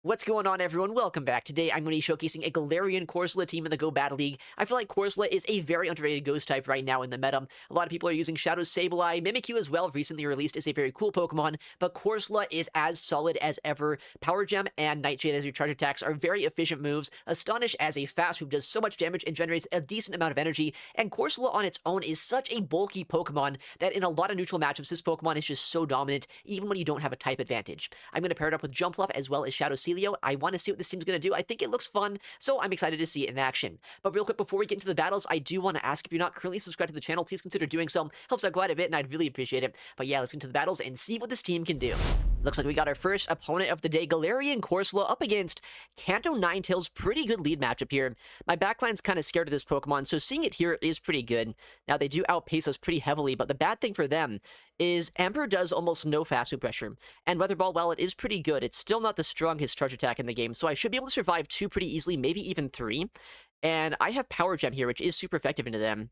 What's going on, everyone? Welcome back. Today, I'm going to be showcasing a Galarian Corsola team in the Go Battle League. I feel like Corsola is a very underrated ghost type right now in the meta. A lot of people are using Shadow Sableye. Mimikyu as well, recently released, is a very cool Pokemon, but Corsola is as solid as ever. Power Gem and Nightshade as your charge attacks are very efficient moves. Astonish as a fast move does so much damage and generates a decent amount of energy, and Corsola on its own is such a bulky Pokemon that in a lot of neutral matchups, this Pokemon is just so dominant, even when you don't have a type advantage. I'm going to pair it up with Jumpluff as well as Shadow Celio. I want to see what this team's going to do. I think it looks fun, so I'm excited to see it in action. But real quick, before we get into the battles, I do want to ask if you're not currently subscribed to the channel, please consider doing so. Helps out quite a bit, and I'd really appreciate it. But yeah, let's get into the battles and see what this team can do. Looks like we got our first opponent of the day, Galarian Corsola, up against Kanto Ninetales. Pretty good lead matchup here. My backline's kind of scared of this Pokemon, so seeing it here is pretty good. Now, they do outpace us pretty heavily, but the bad thing for them is Emperor does almost no fast move pressure, and Weather Ball, while it is pretty good, it's still not the strongest charge attack in the game, so I should be able to survive 2 pretty easily, maybe even 3. And I have Power Gem here, which is super effective into them.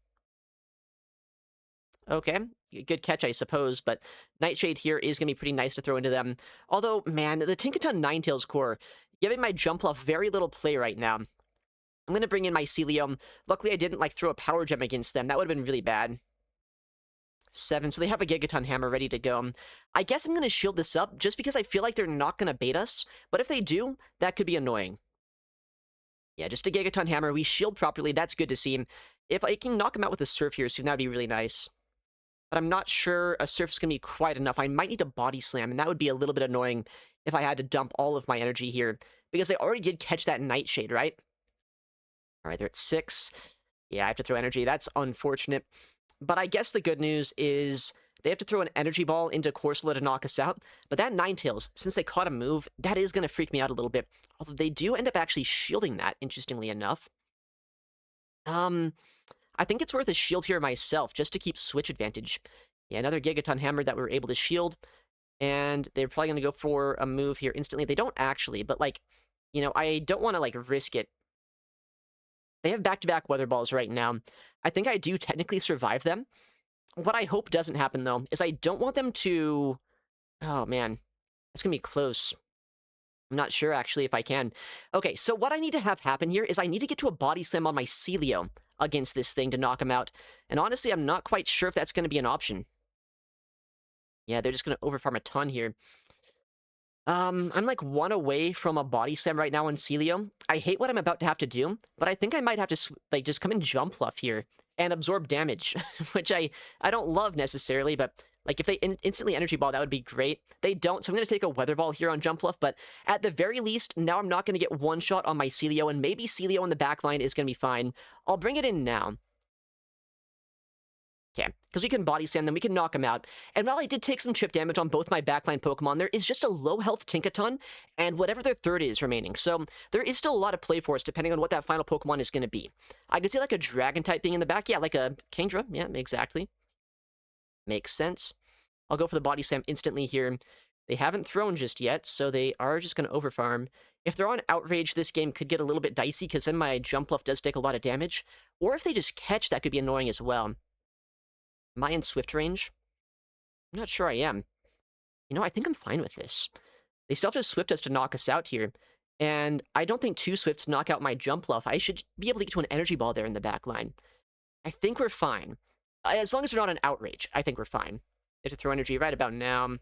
Okay, good catch, I suppose, but Nightshade here is going to be pretty nice to throw into them. Although, man, the Tinkaton Ninetales core, giving my Jumpluff very little play right now. I'm going to bring in my Celium. Luckily, I didn't, throw a Power Gem against them. That would have been really bad. 7, so they have a Gigaton Hammer ready to go. I guess I'm going to shield this up, just because I feel like they're not going to bait us, but if they do, that could be annoying. Yeah, just a Gigaton Hammer. We shield properly. That's good to see. If I can knock him out with a Surf here soon, that would be really nice. But I'm not sure a Surf's going to be quite enough. I might need a Body Slam, and that would be a little bit annoying if I had to dump all of my energy here, because I already did catch that Nightshade, right? All right, they're at 6. Yeah, I have to throw energy. That's unfortunate. But I guess the good news is they have to throw an Energy Ball into Corsola to knock us out. But that Ninetales, since they caught a move, that is going to freak me out a little bit. Although they do end up actually shielding that, interestingly enough. I think it's worth a shield here myself, just to keep switch advantage. Yeah, another Gigaton Hammer that we were able to shield. And they're probably going to go for a move here instantly. They don't actually, but, I don't want to, risk it. They have back-to-back Weather Balls right now. I think I do technically survive them. What I hope doesn't happen, though, is I don't want them to... Oh, man. It's going to be close. I'm not sure, actually, if I can. Okay, so what I need to have happen here is I need to get to a Body Slam on my Celio against this thing to knock him out. And honestly, I'm not quite sure if that's going to be an option. Yeah, they're just going to overfarm a ton here. I'm 1 away from a Body Slam right now on Celio. I hate what I'm about to have to do, but I think I might have to, just come in Jumpluff here and absorb damage, which I don't love necessarily, but, if they instantly Energy Ball, that would be great. They don't, so I'm going to take a Weather Ball here on Jumpluff, but at the very least, now I'm not going to get one shot on my Celio, and maybe Celio in the back line is going to be fine. I'll bring it in now. Okay, because we can Body Slam them, we can knock them out. And while I did take some chip damage on both my backline Pokemon, there is just a low health Tinkaton, and whatever their third is remaining. So there is still a lot of play for us, depending on what that final Pokemon is going to be. I could see, a Dragon type being in the back. Yeah, like a Kingdra. Yeah, exactly. Makes sense. I'll go for the Body Slam instantly here. They haven't thrown just yet, so they are just going to overfarm. If they're on Outrage, this game could get a little bit dicey, because then my Jumpluff does take a lot of damage. Or if they just catch, that could be annoying as well. Am I in Swift range? I'm not sure I am. I think I'm fine with this. They still have to Swift us to knock us out here. And I don't think 2 Swifts knock out my Jumpluff. I should be able to get to an Energy Ball there in the back line. I think we're fine. As long as they're not on Outrage, I think we're fine. They have to throw energy right about now.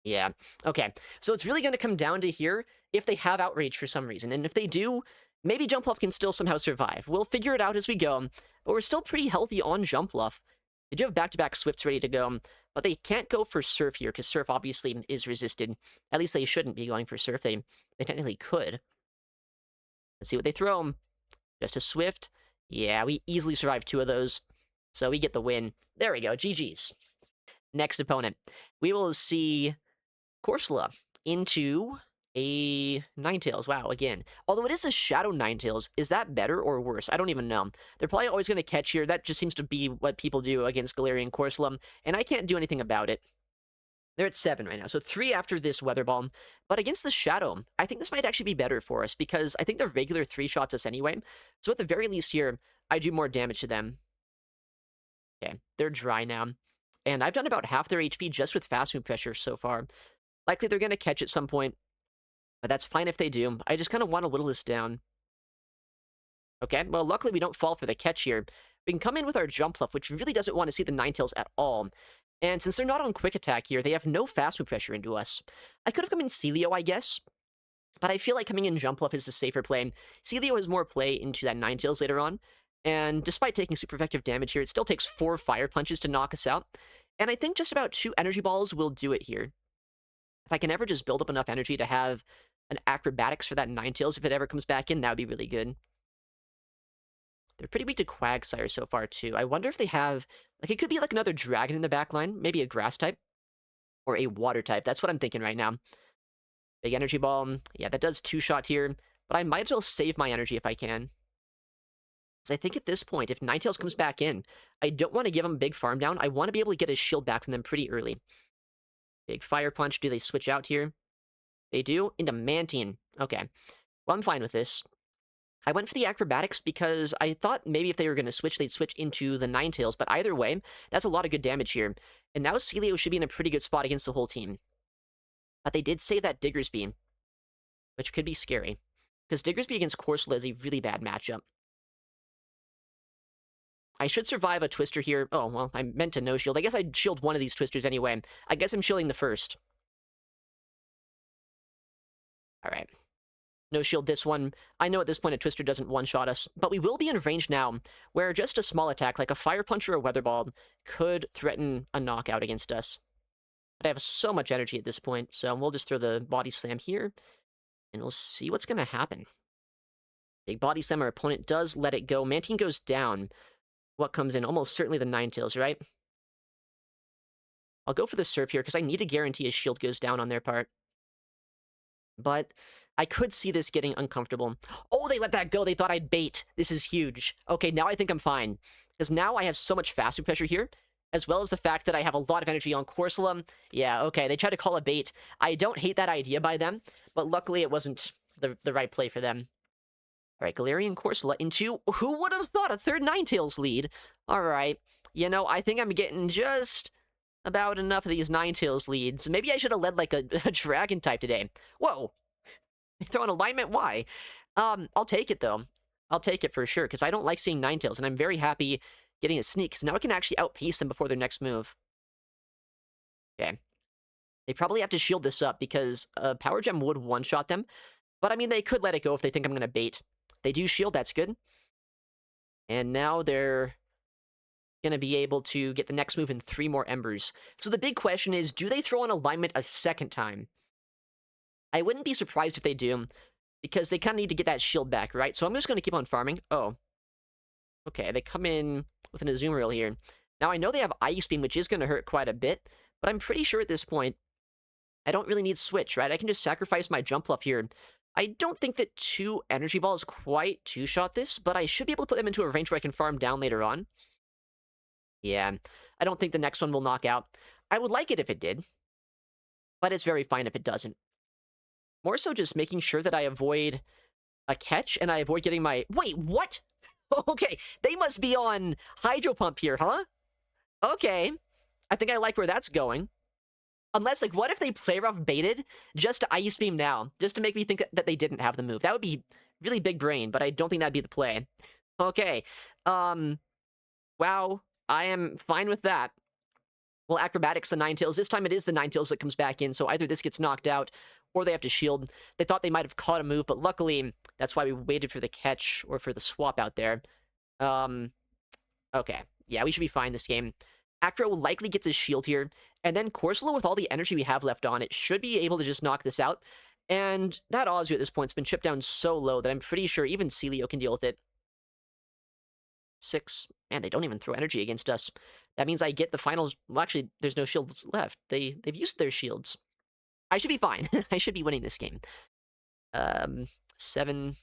Yeah. Okay. So it's really going to come down to here if they have Outrage for some reason. And if they do, maybe Jumpluff can still somehow survive. We'll figure it out as we go. But we're still pretty healthy on Jumpluff. They do have back-to-back Swifts ready to go, but they can't go for Surf here, because Surf obviously is resisted. At least they shouldn't be going for Surf. They technically could. Let's see what they throw. Just a Swift. Yeah, we easily survived 2 of those. So we get the win. There we go. GG's. Next opponent. We will see Corsola into a Ninetales. Wow, again. Although it is a Shadow Ninetales, is that better or worse? I don't even know. They're probably always going to catch here. That just seems to be what people do against Galarian Corsola, and I can't do anything about it. They're at 7 right now, so 3 after this Weather Ball. But against the Shadow, I think this might actually be better for us, because I think the regular 3-shots us anyway. So at the very least here, I do more damage to them. Okay, they're dry now. And I've done about half their HP just with fast move pressure so far. Likely they're going to catch at some point. But that's fine if they do. I just kind of want to whittle this down. Okay, well, luckily we don't fall for the catch here. We can come in with our Jump Fluff, which really doesn't want to see the Ninetales at all. And since they're not on Quick Attack here, they have no fast move pressure into us. I could have come in Celio, I guess, but I feel like coming in Jump Fluff is the safer play. Celio has more play into that Ninetales later on, and despite taking super effective damage here, it still takes 4 Fire Punches to knock us out. And I think just about 2 Energy Balls will do it here. If I can ever just build up enough energy to have an Acrobatics for that Ninetales if it ever comes back in, that would be really good. They're pretty weak to Quagsire so far, too. I wonder if they have... Like, it could be like another Dragon in the back line. Maybe a Grass type. Or a Water type. That's what I'm thinking right now. Big Energy Ball. Yeah, that does 2-shot here. But I might as well save my energy if I can. Because I think at this point, if Ninetales comes back in, I don't want to give him a big farm down. I want to be able to get his shield back from them pretty early. Big Fire Punch. Do they switch out here? They do. Into Mantine. Okay. Well, I'm fine with this. I went for the Acrobatics because I thought maybe if they were going to switch, they'd switch into the Ninetales, but either way, that's a lot of good damage here. And now Celio should be in a pretty good spot against the whole team. But they did save that Diggersby, which could be scary. Because Diggersby against Corsola is a really bad matchup. I should survive a Twister here. Oh, well, I meant to no-shield. I guess I'd shield one of these Twisters anyway. I guess I'm shielding the first. Alright. No shield this one. I know at this point a Twister doesn't one-shot us, but we will be in range now, where just a small attack, like a Fire Punch or a Weather Ball, could threaten a knockout against us. But I have so much energy at this point, so we'll just throw the Body Slam here, and we'll see what's going to happen. Big Body Slam, our opponent does let it go. Mantine goes down. What comes in? Almost certainly the Ninetales, right? I'll go for the Surf here, because I need to guarantee his shield goes down on their part. But I could see this getting uncomfortable. Oh, they let that go. They thought I'd bait. This is huge. Okay, now I think I'm fine. Because now I have so much fast food pressure here, as well as the fact that I have a lot of energy on Corsola. Yeah, okay, they tried to call a bait. I don't hate that idea by them, but luckily it wasn't the right play for them. All right, Galarian Corsola into... Who would have thought a third Ninetales lead? All right, you know, I think I'm getting just about enough of these Ninetales leads. Maybe I should have led like a Dragon type today. Whoa! They throw an alignment? Why? I'll take it, though. I'll take it for sure, because I don't like seeing Ninetales, and I'm very happy getting a sneak, because now I can actually outpace them before their next move. Okay. They probably have to shield this up, because Power Gem would one-shot them, but I mean, they could let it go if they think I'm going to bait. They do shield, that's good. And now they're going to be able to get the next move in 3 more Embers. So the big question is, do they throw an alignment a second time? I wouldn't be surprised if they do, because they kind of need to get that shield back, right? So I'm just going to keep on farming. Oh. Okay, they come in with an Azumarill here. Now, I know they have Ice Beam, which is going to hurt quite a bit, but I'm pretty sure at this point, I don't really need Switch, right? I can just sacrifice my Jump Fluff here. I don't think that 2 Energy Balls quite two-shot this, but I should be able to put them into a range where I can farm down later on. Yeah, I don't think the next one will knock out. I would like it if it did, but it's very fine if it doesn't. More so just making sure that I avoid a catch and I avoid getting my... Wait, what? Okay, they must be on Hydro Pump here, huh? Okay, I think I like where that's going. Unless, like, what if they play rough baited just to Ice Beam now? Just to make me think that they didn't have the move. That would be really big brain, but I don't think that'd be the play. Okay, wow, I am fine with that. Well, Acrobatics, the Ninetales. This time it is the Ninetales that comes back in, so either this gets knocked out, or they have to shield. They thought they might have caught a move, but luckily, that's why we waited for the catch, or for the swap out there. Okay. Yeah, we should be fine this game. Acro likely gets his shield here, and then Corsola, with all the energy we have left on it, should be able to just knock this out. And that Ozu at this point has been chipped down so low that I'm pretty sure even Celio can deal with it. 6. Man, they don't even throw energy against us. That means I get the finals. Well, actually, there's no shields left. They've used their shields. I should be fine. I should be winning this game. 7.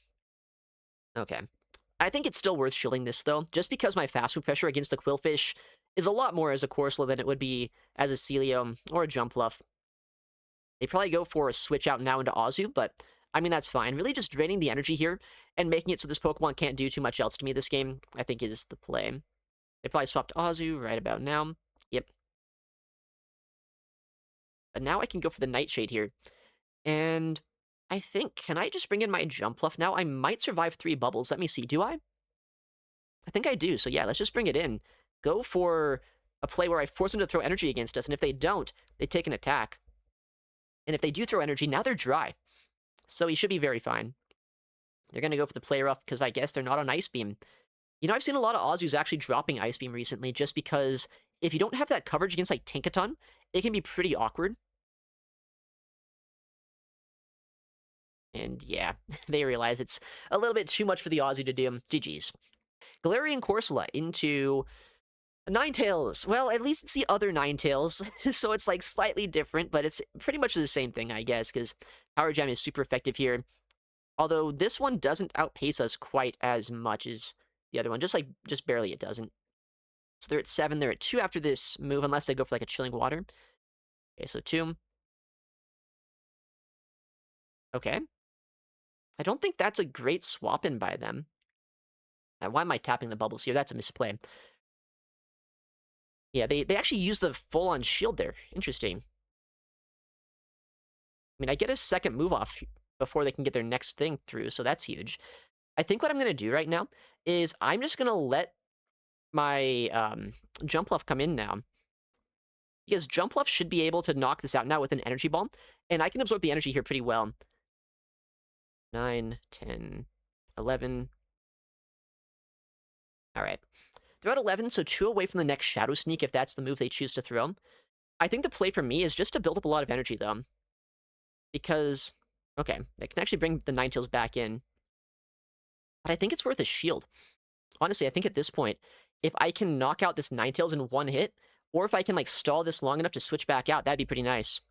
Okay. I think it's still worth shielding this, though, just because my fast food pressure against the Quillfish is a lot more as a Corsola than it would be as a Celio or a Jump Fluff. They probably go for a switch out now into Ozu, but I mean, that's fine. Really just draining the energy here and making it so this Pokemon can't do too much else to me this game, I think is the play. They probably swapped Ozu right about now. Yep. But now I can go for the Nightshade here. And I think, can I just bring in my jump fluff now? I might survive 3 bubbles. Let me see, do I? I think I do, so yeah, let's just bring it in. Go for a play where I force them to throw energy against us, and if they don't, they take an attack. And if they do throw energy, now they're dry. So he should be very fine. They're going to go for the play rough because I guess they're not on Ice Beam. You know, I've seen a lot of Aussies actually dropping Ice Beam recently just because if you don't have that coverage against, like, Tinkaton, it can be pretty awkward. And yeah, they realize it's a little bit too much for the Aussie to do. GG's. Galarian Corsola into Ninetales. Well, at least it's the other Ninetales, so it's like slightly different, but it's pretty much the same thing, I guess, because Power Jam is super effective here. Although this one doesn't outpace us quite as much as the other one, just barely it doesn't. So they're at 7, they're at 2 after this move, unless they go for like a Chilling Water. Okay, so 2. Okay. I don't think that's a great swap in by them. Why am I tapping the bubbles here? That's a misplay. Yeah, they actually use the full-on shield there. Interesting. I mean, I get a second move off before they can get their next thing through, so that's huge. I think what I'm going to do right now is I'm just going to let my Jumpluff come in now. Because Jumpluff should be able to knock this out now with an Energy Ball, and I can absorb the energy here pretty well. 9, 10, 11. All right. They're at 11, so 2 away from the next Shadow Sneak if that's the move they choose to throw. I think the play for me is just to build up a lot of energy, though. Because, okay, they can actually bring the Ninetales back in. But I think it's worth a shield. Honestly, I think at this point, if I can knock out this Ninetales in one hit, or if I can, like, stall this long enough to switch back out, that'd be pretty nice.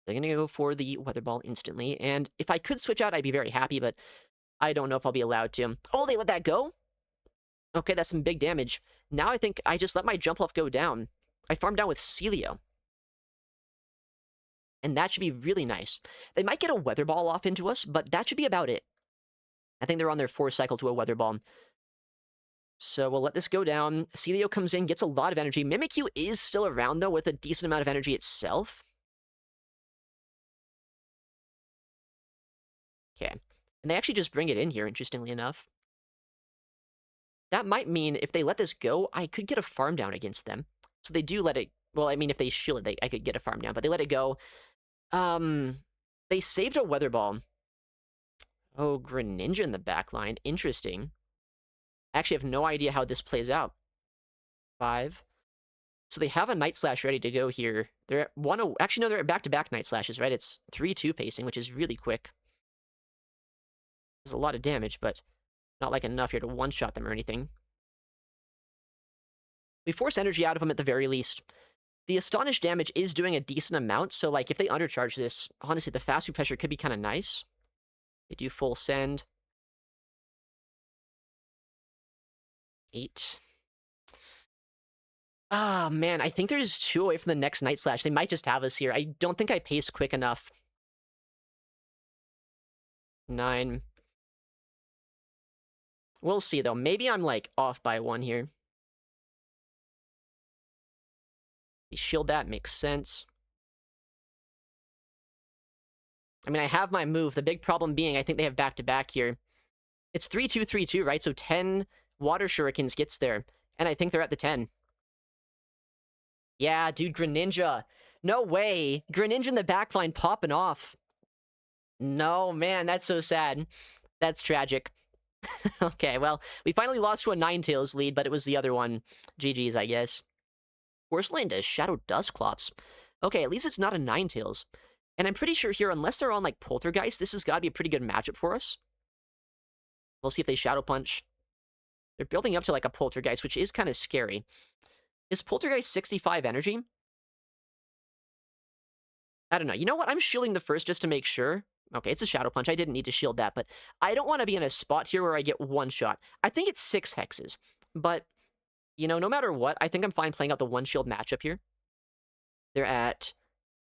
They're going to go for the Weather Ball instantly, and if I could switch out, I'd be very happy, but I don't know if I'll be allowed to. Oh, they let that go? Okay, that's some big damage. Now I think I just let my Jumpluff go down. I farm down with Celio. And that should be really nice. They might get a Weather Ball off into us, but that should be about it. I think they're on their 4th cycle to a Weather Ball. So we'll let this go down. Celio comes in, gets a lot of energy. Mimikyu is still around, though, with a decent amount of energy itself. Okay. And they actually just bring it in here, interestingly enough. That might mean if they let this go, I could get a farm down against them. So they do let it... Well, I mean, if they shield it, I could get a farm down, but they let it go. They saved a Weather Ball. Oh, Greninja in the back line. Interesting. I actually have no idea how this plays out. 5. So they have a Night Slash ready to go here. They're at 1... Actually, no, they're at back-to-back Night Slashes, right? It's 3-2 pacing, which is really quick. There's a lot of damage, but not like enough here to one-shot them or anything. We force energy out of them at the very least. The Astonish damage is doing a decent amount, so like if they undercharge this, honestly, the fast food pressure could be kind of nice. They do full send. 8. Ah, man, I think there's 2 away from the next Night Slash. They might just have us here. I don't think I paced quick enough. 9. We'll see, though. Maybe I'm, like, off by 1 here. They shield that, makes sense. I mean, I have my move. The big problem being I think they have back-to-back here. It's 3-2, 3-2, right? So 10 Water Shurikens gets there. And I think they're at the 10. Yeah, dude, Greninja. No way. Greninja in the backline popping off. No, man, that's so sad. That's tragic. Okay, well, we finally lost to a Ninetales lead, but it was the other one. GG's, I guess. Corsola into Shadow Dusclops. Okay, at least it's not a Ninetales. And I'm pretty sure here, unless they're on, like, Poltergeist, this has got to be a pretty good matchup for us. We'll see if they Shadow Punch. They're building up to, like, a Poltergeist, which is kind of scary. Is Poltergeist 65 energy? I don't know. You know what? I'm shielding the first just to make sure. Okay, it's a Shadow Punch. I didn't need to shield that, but I don't want to be in a spot here where I get one shot. I think it's 6 hexes, but, you know, no matter what, I think I'm fine playing out the one shield matchup here. They're at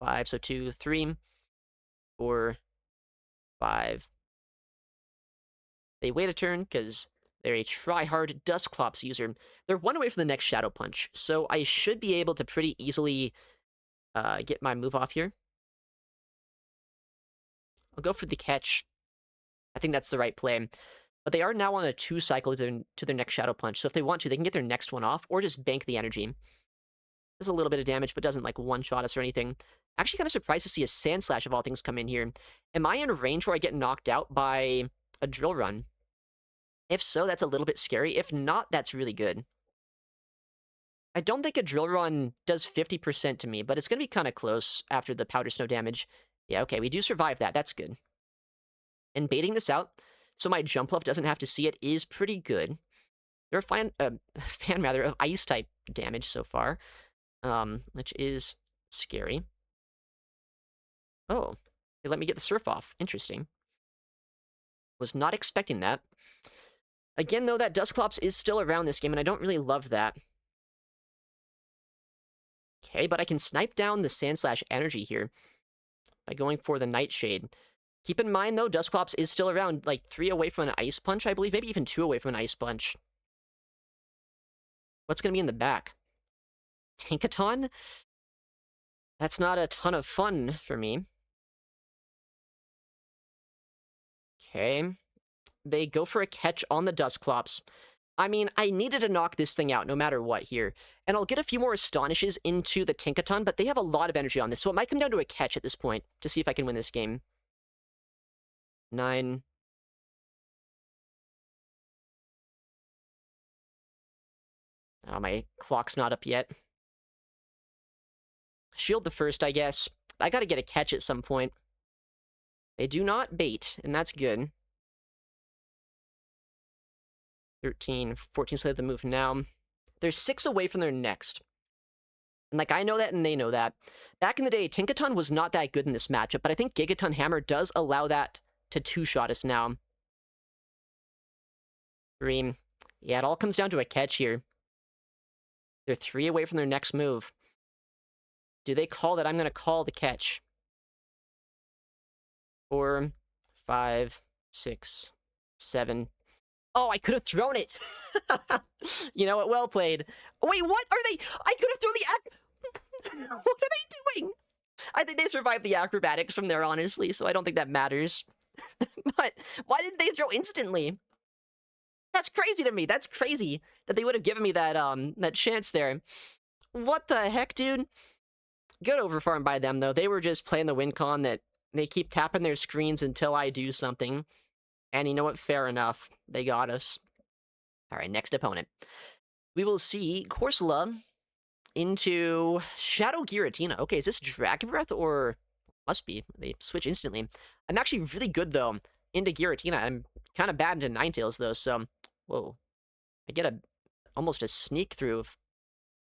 5, so 2, 3, 4, 5. They wait a turn because they're a try-hard Dusclops user. They're 1 away from the next Shadow Punch, so I should be able to pretty easily get my move off here. I'll go for the catch. I think that's the right play. But they are now on a 2 cycle to their next Shadow Punch, so if they want to, they can get their next one off, or just bank the energy. Does a little bit of damage, but doesn't, like, one-shot us or anything. Actually kind of surprised to see a Sand Slash, of all things, come in here. Am I in range where I get knocked out by a Drill Run? If so, that's a little bit scary. If not, that's really good. I don't think a Drill Run does 50% to me, but it's going to be kind of close after the Powder Snow damage. Yeah, okay, we do survive that. That's good. And baiting this out, so my Jumpluff doesn't have to see it, is pretty good. They're a fan rather, of Ice-type damage so far, which is scary. Oh, they let me get the Surf off. Interesting. Was not expecting that. Again, though, that Dusclops is still around this game, and I don't really love that. Okay, but I can snipe down the Sandslash energy here by going for the Nightshade. Keep in mind, though, Dusclops is still around, like, 3 away from an Ice Punch, I believe. Maybe even 2 away from an Ice Punch. What's going to be in the back? Tinkaton? That's not a ton of fun for me. Okay. They go for a catch on the Dusclops. I mean, I needed to knock this thing out no matter what here. And I'll get a few more Astonishes into the Tinkaton, but they have a lot of energy on this, so it might come down to a catch at this point to see if I can win this game. 9. Oh, my clock's not up yet. Shield the first, I guess. I gotta get a catch at some point. They do not bait, and that's good. 13, 14, so they have to move now. They're 6 away from their next. And, like, I know that, and they know that. Back in the day, Tinkaton was not that good in this matchup, but I think Gigaton Hammer does allow that to 2-shot us now. 3. Yeah, it all comes down to a catch here. They're 3 away from their next move. Do they call that? I'm going to call the catch. 4, 5, 6, 7. Oh, I could have thrown it. You know what? Well played. Wait, what are they? I could have thrown the what are they doing? I think they survived the acrobatics from there, honestly, so I don't think that matters. But why didn't they throw instantly? That's crazy to me. That's crazy that they would have given me that that chance there. What the heck, dude? Good overfarm by them, though. They were just playing the win con that they keep tapping their screens until I do something. And you know what? Fair enough. They got us. All right, next opponent. We will see Corsola into Shadow Giratina. Okay, is this Dragon Breath or... Must be. They switch instantly. I'm actually really good, though, into Giratina. I'm kind of bad into Ninetales, though, so... Whoa. I get almost a sneak through of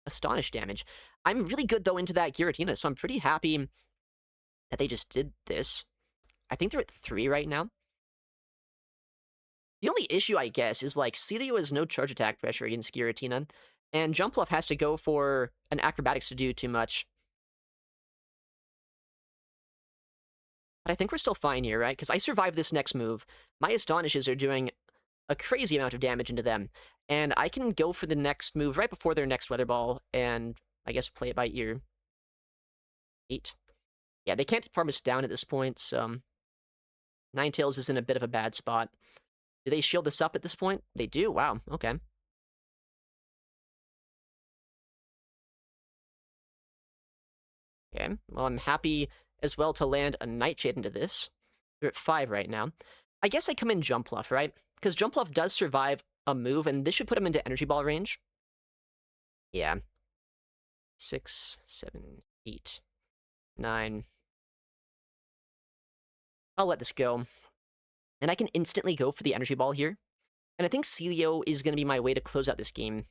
Astonish damage. I'm really good, though, into that Giratina, so I'm pretty happy that they just did this. I think they're at 3 right now. The only issue, I guess, is, like, Celio has no charge attack pressure against Giratina, and Jumpluff has to go for an Acrobatics to do too much. But I think we're still fine here, right? Because I survived this next move. My Astonishes are doing a crazy amount of damage into them, and I can go for the next move right before their next Weather Ball, and I guess play it by ear. 8. Yeah, they can't farm us down at this point, so... Ninetales is in a bit of a bad spot. Do they shield this up at this point? They do? Wow, okay. Okay, well, I'm happy as well to land a Nightshade into this. They're at 5 right now. I guess I come in Jumpluff, right? Because Jumpluff does survive a move, and this should put him into Energy Ball range. Yeah. 6, 7, 8, 9. I'll let this go. And I can instantly go for the Energy Ball here. And I think Celio is going to be my way to close out this game.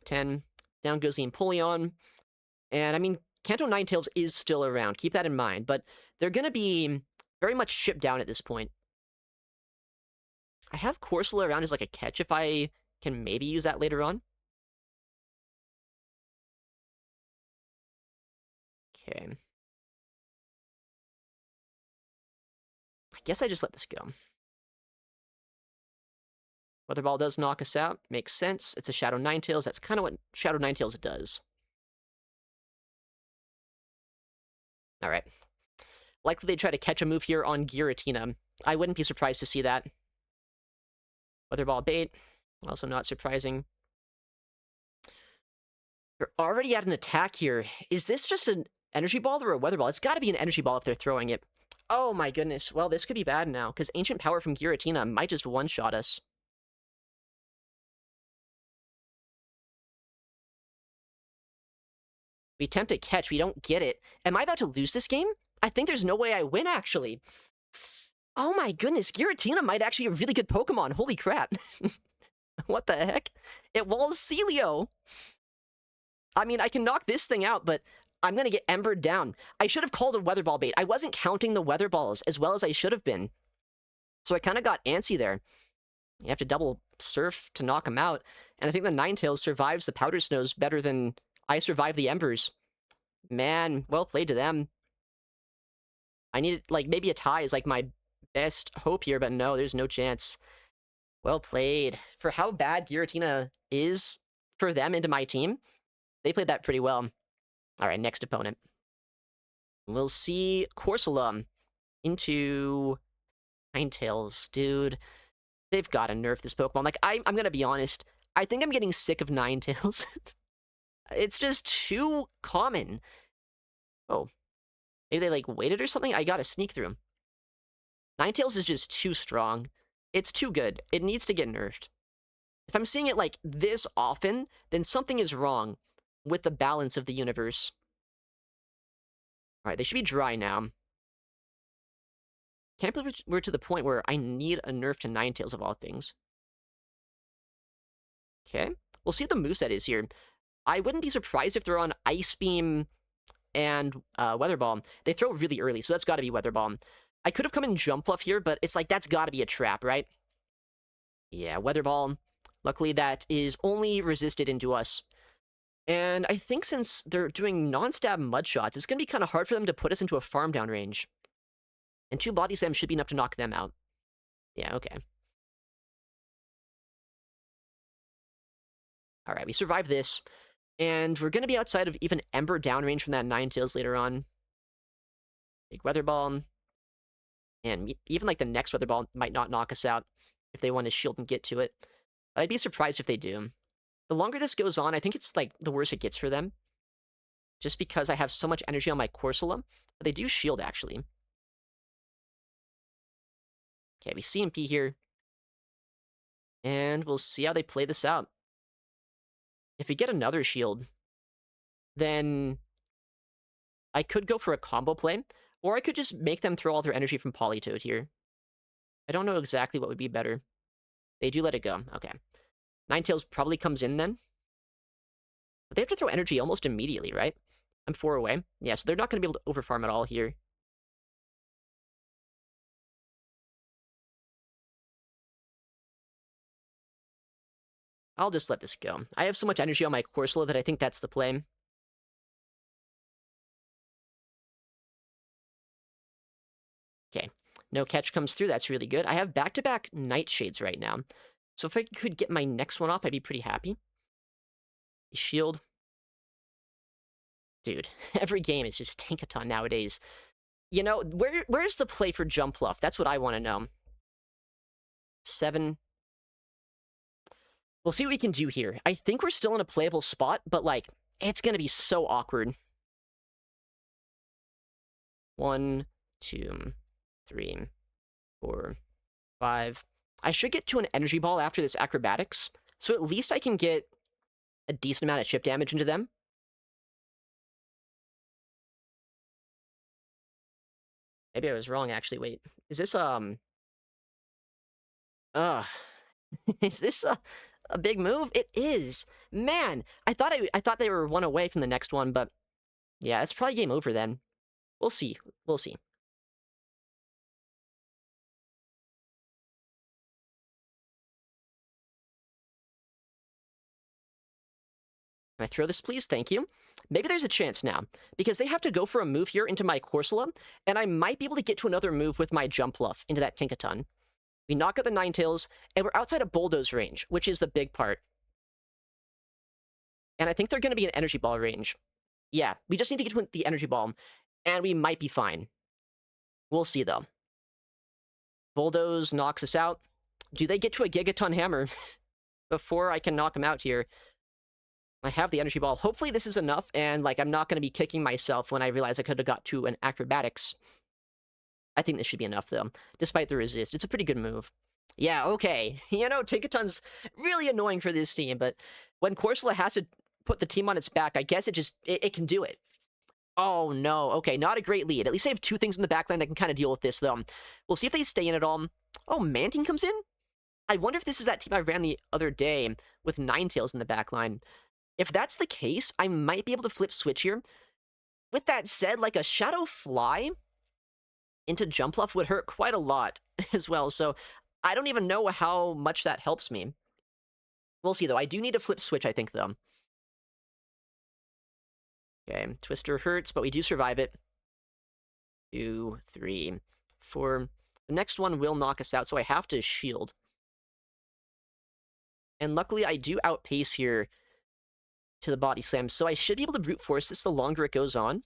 10. Down goes the Empoleon. And, I mean, Kanto Ninetales is still around. Keep that in mind. But they're going to be very much shipped down at this point. I have Corsola around as, like, a catch if I can maybe use that later on. Okay. I guess I just let this go. Weather Ball does knock us out. Makes sense. It's a Shadow Ninetales. That's kind of what Shadow Ninetales does. Alright. Likely they try to catch a move here on Giratina. I wouldn't be surprised to see that. Weather Ball bait, also not surprising. They're already at an attack here. Is this just an energy ball or a weather ball? It's got to be an energy ball if they're throwing it. Oh my goodness. Well, this could be bad now, because Ancient Power from Giratina might just one-shot us. We attempt to catch, we don't get it. Am I about to lose this game? I think there's no way I win, actually. Oh my goodness, Giratina might actually be a really good Pokemon. Holy crap. What the heck? It walls Celio. I mean, I can knock this thing out, but I'm going to get embered down. I should have called a Weather Ball bait. I wasn't counting the Weather Balls as well as I should have been. So I kind of got antsy there. You have to double Surf to knock him out. And I think the Ninetales survives the Powder Snows better than I survived the Embers. Man, well played to them. I needed, like, maybe a tie is, like, my best hope here, but no, there's no chance. Well played. For how bad Giratina is for them into my team, they played that pretty well. All right, next opponent. We'll see Corsola into Ninetales. Dude, they've got to nerf this Pokemon. Like, I'm going to be honest. I think I'm getting sick of Ninetales. It's just too common. Oh. Maybe they, like, waited or something? I gotta sneak through. Ninetales is just too strong. It's too good. It needs to get nerfed. If I'm seeing it, like, this often, then something is wrong with the balance of the universe. Alright, they should be dry now. Can't believe we're to the point where I need a nerf to Ninetales of all things. Okay. We'll see what the moveset is here. I wouldn't be surprised if they're on Ice Beam and Weather Ball. They throw really early, so that's got to be Weather Ball. I could have come in Jump Bluff here, but it's like, that's got to be a trap, right? Yeah, Weather Ball. Luckily, that is only resisted into us. And I think since they're doing non-stab Mud Shots, it's going to be kind of hard for them to put us into a farm down range. And 2 Body Slams should be enough to knock them out. Yeah, okay. Alright, we survived this. And we're going to be outside of even Ember downrange from that Ninetales later on. Big Weather Ball. And even, like, the next Weather Ball might not knock us out if they want to shield and get to it. But I'd be surprised if they do. The longer this goes on, I think it's, like, the worse it gets for them. Just because I have so much energy on my Corsola. But they do shield, actually. Okay, we CMP here. And we'll see how they play this out. If we get another shield, then I could go for a combo play, or I could just make them throw all their energy from Politoed here. I don't know exactly what would be better. They do let it go. Okay. Ninetales probably comes in then. But they have to throw energy almost immediately, right? I'm 4 away. Yeah, so they're not going to be able to overfarm at all here. I'll just let this go. I have so much energy on my Corsola that I think that's the play. Okay. No catch comes through. That's really good. I have back-to-back Nightshades right now. So if I could get my next one off, I'd be pretty happy. Shield. Dude, every game is just Tankaton nowadays. You know, where's the play for Jump Bluff? That's what I want to know. 7. We'll see what we can do here. I think we're still in a playable spot, but, like, it's going to be so awkward. 1, 2, 3, 4, 5. I should get to an Energy Ball after this Acrobatics, so at least I can get a decent amount of chip damage into them. Maybe I was wrong, actually. Wait, is this, is this a big move? It is. Man, I thought they were 1 away from the next one, but yeah, it's probably game over then. We'll see. We'll see. Can I throw this, please? Thank you. Maybe there's a chance now, because they have to go for a move here into my Corsola, and I might be able to get to another move with my Jump Bluff into that Tinkaton. We knock out the Ninetales, and we're outside of Bulldoze range, which is the big part. And I think they're going to be in Energy Ball range. Yeah, we just need to get to the Energy Ball, and we might be fine. We'll see, though. Bulldoze knocks us out. Do they get to a Gigaton Hammer before I can knock him out here? I have the energy ball. Hopefully this is enough, and, like, I'm not going to be kicking myself when I realize I could have got to an acrobatics. I think this should be enough, though, despite the resist. It's a pretty good move. Yeah, okay. You know, Tinkaton's really annoying for this team, but when Corsola has to put the team on its back, I guess it can do it. Oh, no. Okay, not a great lead. At least I have two things in the backline that can kind of deal with this, though. We'll see if they stay in at all. Oh, Mantine comes in? I wonder if this is that team I ran the other day with Ninetales in the backline. If that's the case, I might be able to flip switch here. With that said, like a Shadow Fly into Jumpluff would hurt quite a lot as well, so I don't even know how much that helps me. We'll see, though. I do need to flip switch, I think, though. Okay, Twister hurts, but we do survive it. 2, 3, 4. The next one will knock us out, so I have to shield. And luckily, I do outpace here to the body slam, so I should be able to brute force this the longer it goes on.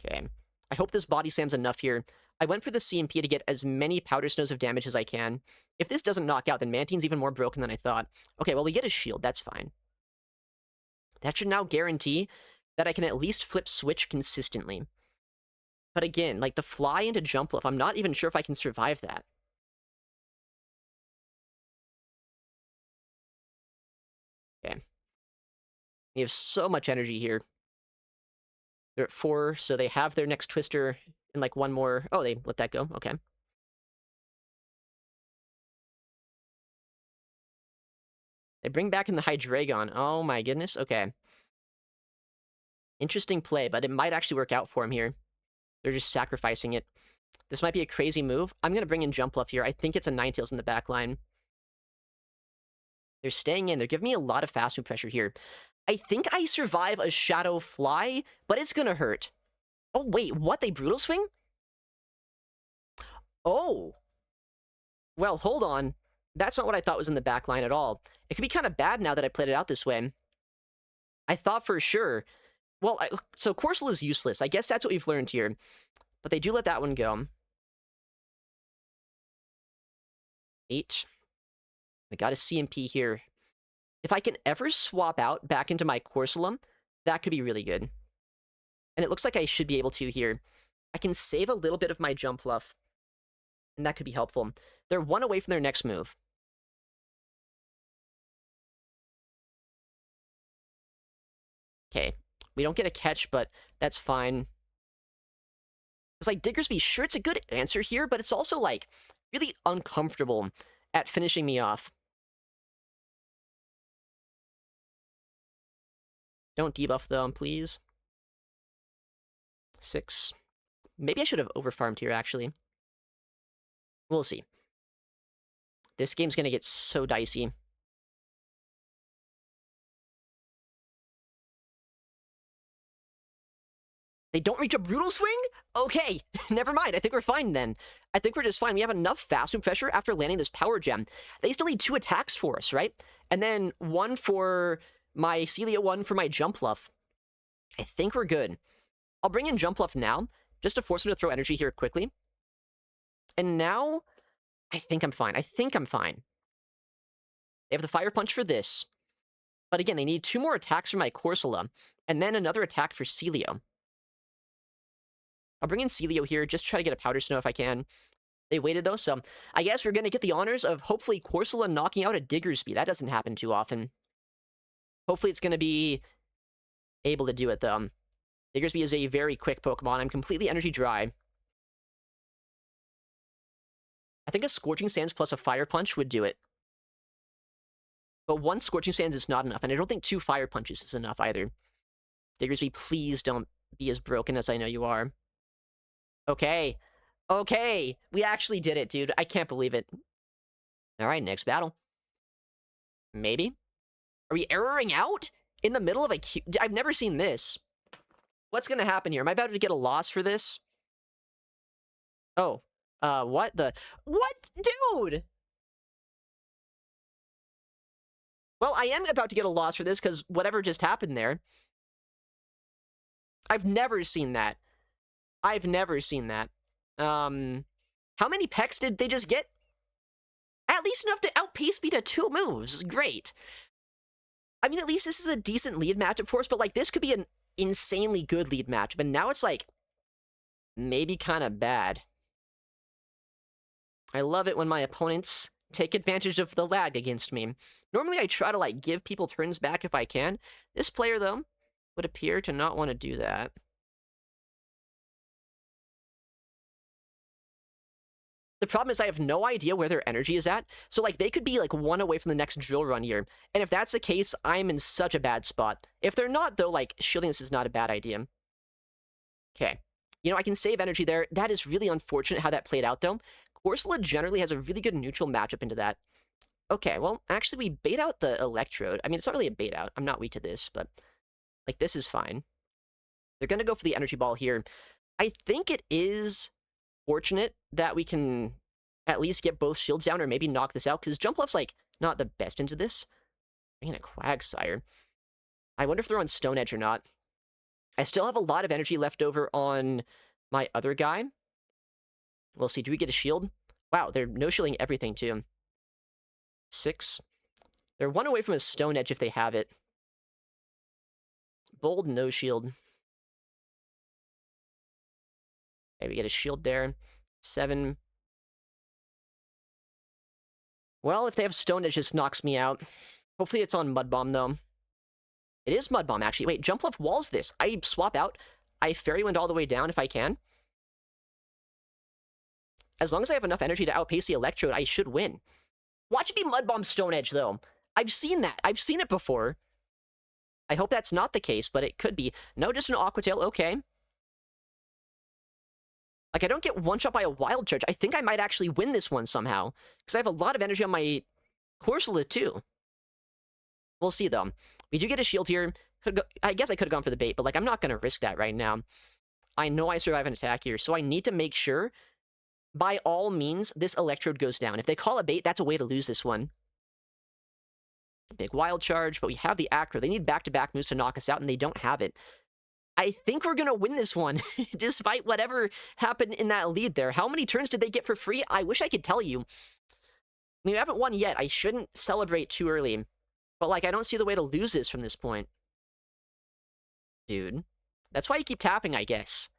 Okay. I hope this body slam's enough here. I went for the CMP to get as many powder snows of damage as I can. If this doesn't knock out, then Mantine's even more broken than I thought. Okay, well, we get a shield. That's fine. That should now guarantee that I can at least flip switch consistently. But again, like the fly into Jumpluff, I'm not even sure if I can survive that. Okay. We have so much energy here. They're at 4, so they have their next Twister in like one more. Oh, they let that go. Okay. They bring back in the Hydreigon. Oh my goodness. Okay. Interesting play, but it might actually work out for him here. They're just sacrificing it. This might be a crazy move. I'm going to bring in Jumpluff here. I think it's a Ninetales in the back line. They're staying in. They're giving me a lot of fast move pressure here. I think I survive a Shadow Fly, but it's going to hurt. Oh, wait. What? They Brutal Swing? Oh. Well, hold on. That's not what I thought was in the back line at all. It could be kind of bad now that I played it out this way. I thought for sure. Well, so Corsola is useless. I guess that's what we've learned here. But they do let that one go. 8. I got a CMP here. If I can ever swap out back into my Corsola, that could be really good. And it looks like I should be able to here. I can save a little bit of my Jumpluff, and that could be helpful. They're 1 away from their next move. Okay, we don't get a catch, but that's fine. It's like Diggersby, sure, it's a good answer here, but it's also, like, really uncomfortable at finishing me off. Don't debuff them, please. 6. Maybe I should have overfarmed here, actually. We'll see. This game's gonna get so dicey. They don't reach a Brutal Swing? Okay, never mind. I think we're fine then. I think we're just fine. We have enough fast move pressure after landing this Power Gem. They still need 2 attacks for us, right? And then 1 for my Celia, 1 for my Jumpluff. I think we're good. I'll bring in Jumpluff now, just to force him to throw energy here quickly. And now, I think I'm fine. I think I'm fine. They have the Fire Punch for this. But again, they need 2 more attacks for my Corsola, and then another attack for Celio. I'll bring in Celio here, just try to get a Powder Snow if I can. They waited, though, so I guess we're going to get the honors of hopefully Corsola knocking out a Diggersby. That doesn't happen too often. Hopefully it's going to be able to do it, though. Diggersby is a very quick Pokemon. I'm completely energy dry. I think a Scorching Sands plus a Fire Punch would do it. But 1 Scorching Sands is not enough, and I don't think 2 Fire Punches is enough either. Diggersby, please don't be as broken as I know you are. Okay. Okay. We actually did it, dude. I can't believe it. Alright, next battle. Maybe? Are we erroring out? In the middle of a queue? I've never seen this. What's gonna happen here? Am I about to get a loss for this? Oh. What the... What? Dude! Well, I am about to get a loss for this, because whatever just happened there. I've never seen that. I've never seen that. How many pecks did they just get? At least enough to outpace me to 2 moves. Great. I mean, at least this is a decent lead matchup for us, but, like, this could be an insanely good lead matchup, and now it's, like, maybe kind of bad. I love it when my opponents take advantage of the lag against me. Normally, I try to, like, give people turns back if I can. This player, though, would appear to not want to do that. The problem is I have no idea where their energy is at, so, like, they could be, like, 1 away from the next drill run here, and if that's the case, I'm in such a bad spot. If they're not, though, like, shielding this is not a bad idea. Okay. You know, I can save energy there. That is really unfortunate how that played out, though. Corsola generally has a really good neutral matchup into that. Okay, well, actually, we bait out the Electrode. I mean, it's not really a bait out. I'm not weak to this, but, like, this is fine. They're going to go for the Energy Ball here. I think it is fortunate that we can at least get both shields down or maybe knock this out, because Jump Left's, like, not the best into this. Bring in a Quagsire. I wonder if they're on Stone Edge or not. I still have a lot of energy left over on my other guy. We'll see. Do we get a shield? Wow, they're no-shielding everything, too. 6. They're 1 away from a Stone Edge if they have it. Bold, no shield. Okay, we get a shield there. 7. Well, if they have Stone Edge, this knocks me out. Hopefully it's on Mud Bomb, though. It is Mud Bomb, actually. Wait, Jump Left walls this. I swap out. I Fairy Wind all the way down if I can. As long as I have enough energy to outpace the Electrode, I should win. Watch it be Mud Bomb Stone Edge, though. I've seen that. I've seen it before. I hope that's not the case, but it could be. No, just an Aqua Tail. Okay. Like, I don't get one-shot by a Wild Charge. I think I might actually win this one somehow, because I have a lot of energy on my Corsola, too. We'll see, though. We do get a shield here. I guess I could have gone for the bait, but, like, I'm not going to risk that right now. I know I survive an attack here, so I need to make sure, by all means, this Electrode goes down. If they call a bait, that's a way to lose this one. Big Wild Charge, but we have the Acro. They need back-to-back moves to knock us out, and they don't have it. I think we're going to win this one, despite whatever happened in that lead there. How many turns did they get for free? I wish I could tell you. I mean, we haven't won yet. I shouldn't celebrate too early. But, like, I don't see the way to lose this from this point. Dude. That's why you keep tapping, I guess.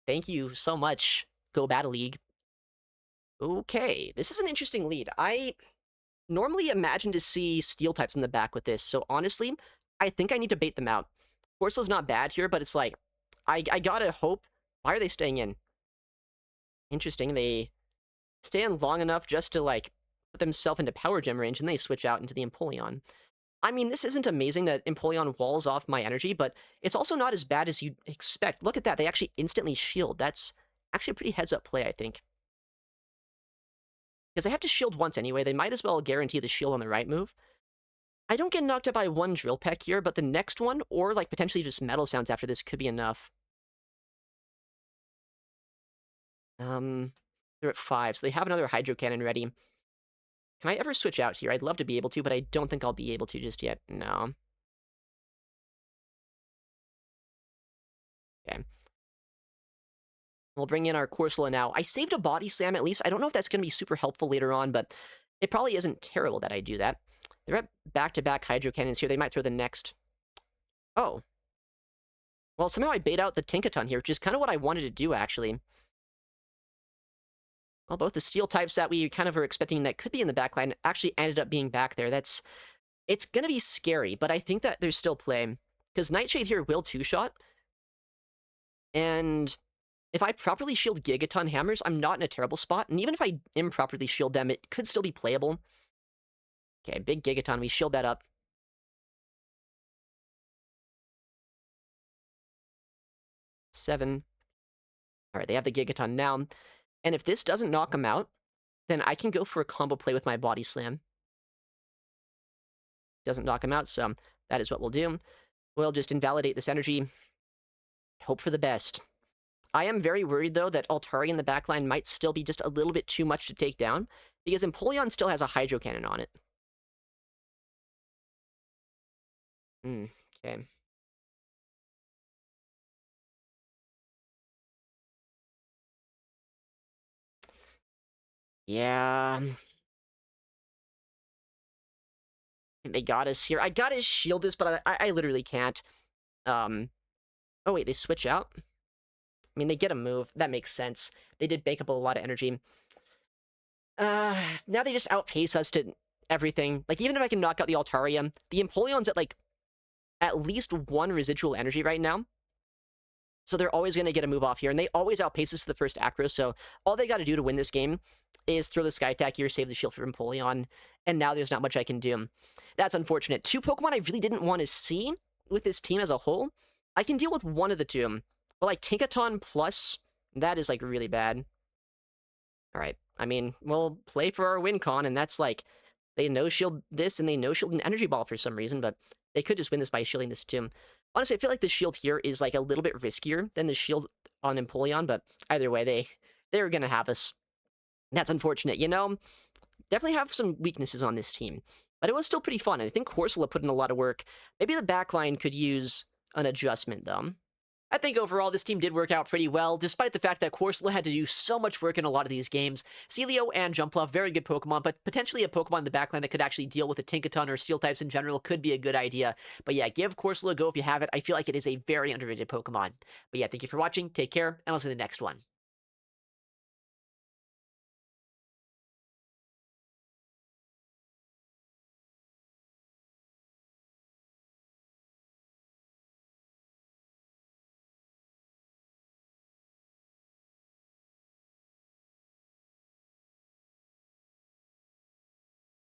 Thank you so much, Go Battle League. Okay, this is an interesting lead. I normally imagine to see Steel types in the back with this, so honestly, I think I need to bait them out. Corsola's not bad here, but it's like, I gotta hope. Why are they staying in? Interesting, they stay in long enough just to, like, put themselves into Power Gem range, and they switch out into the Empoleon. I mean, this isn't amazing that Empoleon walls off my energy, but it's also not as bad as you'd expect. Look at that, they actually instantly shield. That's actually a pretty heads-up play, I think. Because they have to shield once anyway, they might as well guarantee the shield on the right move. I don't get knocked out by one Drill Peck here, but the next one, or, like, potentially just Metal Sounds after this, could be enough. They're at 5, so they have another Hydro Cannon ready. Can I ever switch out here? I'd love to be able to, but I don't think I'll be able to just yet. No. Okay. We'll bring in our Corsola now. I saved a Body Slam at least. I don't know if that's going to be super helpful later on, but it probably isn't terrible that I do that. They're at back-to-back Hydro Cannons here. They might throw the next... Oh. Well, somehow I bait out the Tinkaton here, which is kind of what I wanted to do, actually. Well, both the Steel types that we kind of were expecting that could be in the backline actually ended up being back there. It's going to be scary, but I think that there's still play. Because Nightshade here will two-shot. And if I properly shield Gigaton Hammers, I'm not in a terrible spot. And even if I improperly shield them, it could still be playable. Okay, big Gigaton. We shield that up. 7. Alright, they have the Gigaton now. And if this doesn't knock them out, then I can go for a combo play with my Body Slam. Doesn't knock him out, so that is what we'll do. We'll just invalidate this energy. Hope for the best. I am very worried, though, that Altari in the backline might still be just a little bit too much to take down, because Empoleon still has a Hydro Cannon on it. Okay. Yeah, they got us here. I gotta shield this, but I literally can't. Um, oh wait, they switch out? I mean, they get a move. That makes sense. They did bank up a lot of energy. Now they just outpace us to everything. Like, even if I can knock out the Altaria, the Empoleon's at, like, at least one residual energy right now. So they're always going to get a move off here, and they always outpace us to the first Acro, so all they got to do to win this game is throw the Sky Attack here, save the shield for Empoleon, and now there's not much I can do. That's unfortunate. Two Pokemon I really didn't want to see with this team as a whole. I can deal with one of the two, but like Tinkaton plus, that is like really bad. All right, I mean, we'll play for our win con, and that's like, they no-shield this, and they no-shield an Energy Ball for some reason, but they could just win this by shielding this too. Honestly, I feel like the shield here is like a little bit riskier than the shield on Empoleon, but either way, they're gonna have us. That's unfortunate, you know? Definitely have some weaknesses on this team, but it was still pretty fun. I think Corsola put in a lot of work. Maybe the backline could use an adjustment, though. I think overall this team did work out pretty well, despite the fact that Corsola had to do so much work in a lot of these games. Celio and Jumpluff, very good Pokemon, but potentially a Pokemon in the backline that could actually deal with a Tinkaton or Steel types in general could be a good idea. But yeah, give Corsola a go if you have it. I feel like it is a very underrated Pokemon. But yeah, thank you for watching, take care, and I'll see you in the next one.